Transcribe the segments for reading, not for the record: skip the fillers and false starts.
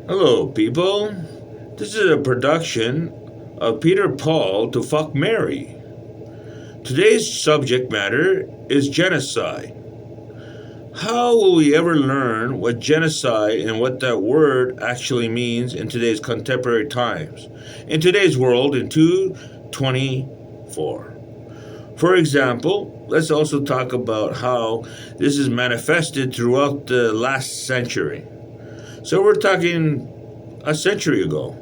Hello, people. This is a production of Peter Paul to Fuck Mary. Today's subject matter is genocide. How will we ever learn what genocide and what that word actually means in today's contemporary times, in today's world in 2024? For example, let's also talk about how this is manifested throughout the last century. So we're talking a century ago.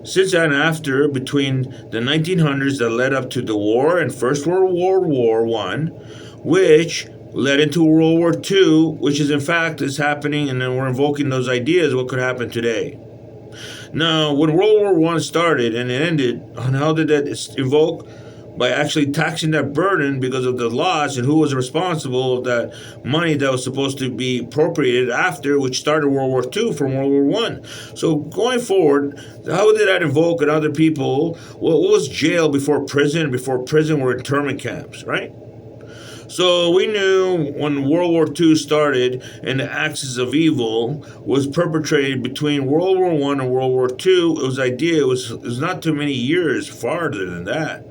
Since and after, between the 1900s that led up to the war and First World War One, which led into World War II, which is in fact is happening, and then we're invoking those ideas. What could happen today? Now, when World War One started and it ended, on how did that evoke? By actually taxing that burden because of the loss and who was responsible of that money that was supposed to be appropriated after, which started World War II from World War One. So going forward, how did that invoke in other people? Well, what was jail before prison? Before prison were internment camps, right? So we knew when World War II started and the axis of evil was perpetrated between World War I and World War II, it was not too many years farther than that.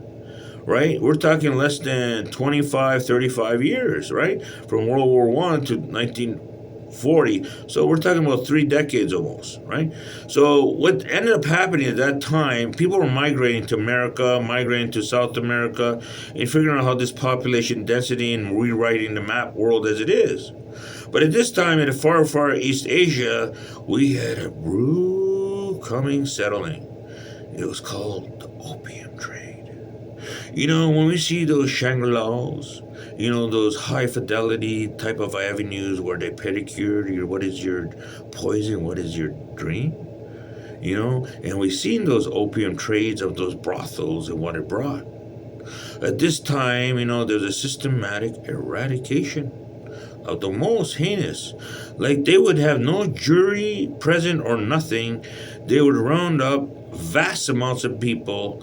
Right? We're talking less than 25, 35 years, right? From World War One to 1940. So we're talking about 3 decades almost, right? So what ended up happening at that time, people were migrating to America, migrating to South America, and figuring out how this population density and rewriting the map world as it is. But at this time, in the far, far East Asia, we had a brew coming settling. It was called the opium trade. You know, when we see those Shangri-Las, those high fidelity type of avenues where they pedicure what is your poison, what is your dream, and we've seen those opium trades of those brothels and what it brought. At this time, there's a systematic eradication of the most heinous. Like they would have no jury present or nothing. They would round up vast amounts of people.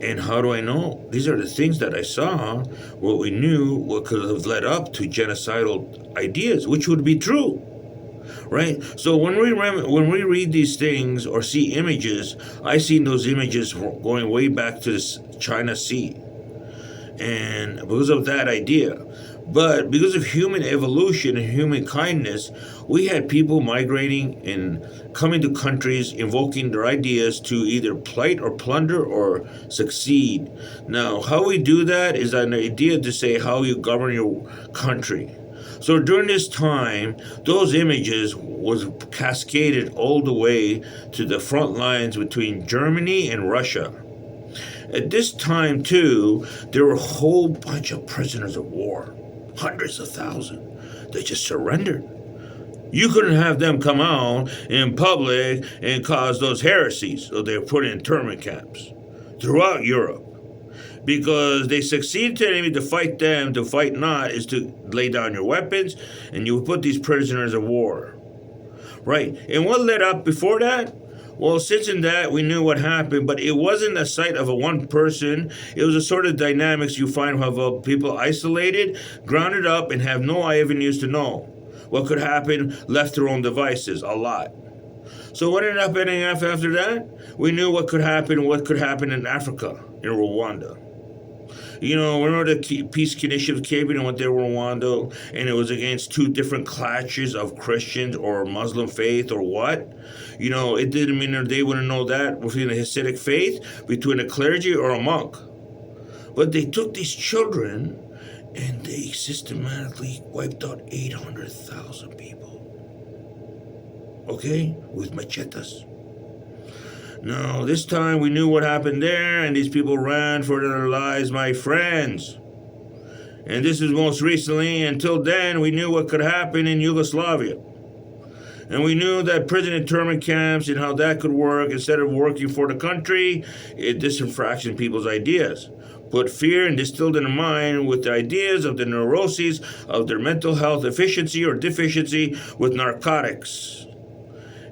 And how do I know? These are the things that I saw, what we knew, what could have led up to genocidal ideas, which would be true, right? So when we read these things or see images, I seen those images going way back to the China Sea, and because of that idea. But because of human evolution and human kindness, we had people migrating and coming to countries invoking their ideas to either plight or plunder or succeed. Now, how we do that is an idea to say how you govern your country. So during this time, those images was cascaded all the way to the front lines between Germany and Russia. At this time, too, there were a whole bunch of prisoners of war. Hundreds of thousands. They just surrendered. You couldn't have them come out in public and cause those heresies, so they were put in internment camps throughout Europe. Because they succeeded to fight them, to fight not, is to lay down your weapons, and you would put these prisoners of war. Right. And what led up before that? Well, since in that we knew what happened, but it wasn't a sight of a one person. It was a sort of dynamics you find of people isolated, grounded up, and have no avenues to know what could happen, left to their own devices, a lot. So what ended up happening after that? We knew what could happen in Africa, in Rwanda. Remember the peace initiative came in and went there Rwanda, and it was against 2 different clashes of Christians or Muslim faith or what? It didn't mean that they wouldn't know that within the Hasidic faith, between a clergy or a monk. But they took these children and they systematically wiped out 800,000 people. Okay? With machetes. Now, this time we knew what happened there, and these people ran for their lives, my friends. And this is most recently. Until then, we knew what could happen in Yugoslavia. And we knew that prison internment camps and how that could work. Instead of working for the country, it disenfractioned people's ideas. Put fear and distilled in the mind with the ideas of the neuroses of their mental health efficiency or deficiency with narcotics.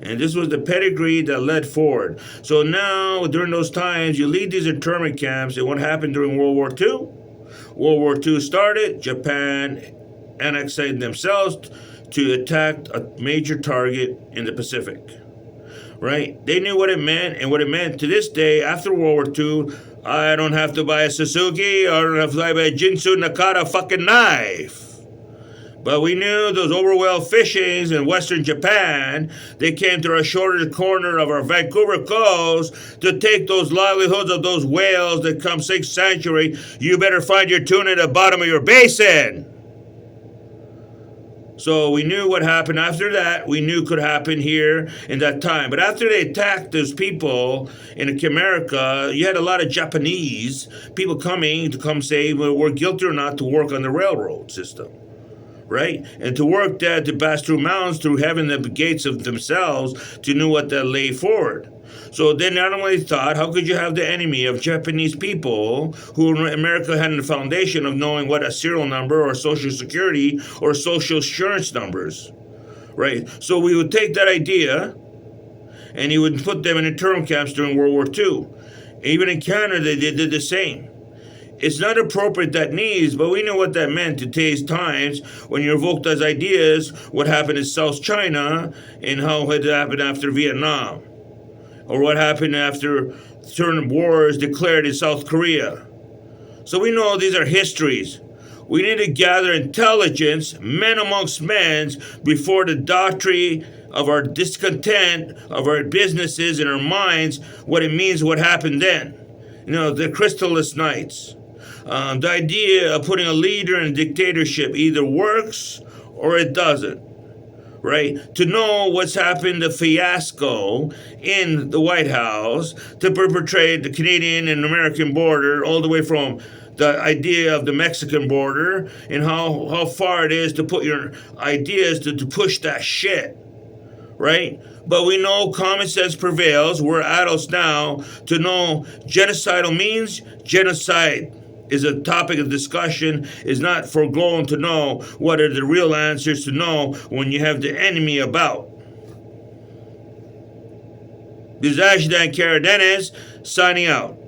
And this was the pedigree that led forward. So now, during those times, you lead these internment camps, and what happened during World War II? World War II started, Japan annexed themselves to attack a major target in the Pacific. Right? They knew what it meant, and what it meant to this day, after World War II, I don't have to buy a Suzuki, or I don't have to buy a Jinsu Nakata fucking knife. But we knew those overwhelmed fishings in Western Japan, they came to our shortest corner of our Vancouver coast to take those livelihoods of those whales that come 6th century. You better find your tuna at the bottom of your basin. So we knew what happened after that. We knew could happen here in that time. But after they attacked those people in America, you had a lot of Japanese people coming to come say, well, we're guilty or not to work on the railroad system. Right? And to work that, to pass through mountains, through having the gates of themselves, to know what that lay forward. So they not only thought, how could you have the enemy of Japanese people who America had the foundation of knowing what a serial number or social security or social insurance numbers, right? So we would take that idea and you would put them in internment camps during World War II. Even in Canada, they did the same. It's not appropriate that needs, but we know what that meant to today's times when you evoked those ideas, what happened in South China and how it happened after Vietnam, or what happened after certain wars declared in South Korea. So we know these are histories. We need to gather intelligence, men amongst men, before the doctrine of our discontent, of our businesses and our minds, what it means, what happened then. You know, the Crystallist Knights. The idea of putting a leader in a dictatorship either works or it doesn't, right? To know what's happened, the fiasco in the White House to perpetrate the Canadian and American border all the way from the idea of the Mexican border and how far it is to put your ideas to push that shit, right? But we know common sense prevails. We're adults now to know genocidal means genocide is a topic of discussion, is not foregone to know what are the real answers to know when you have the enemy about. This is Ashdan Karadenis signing out.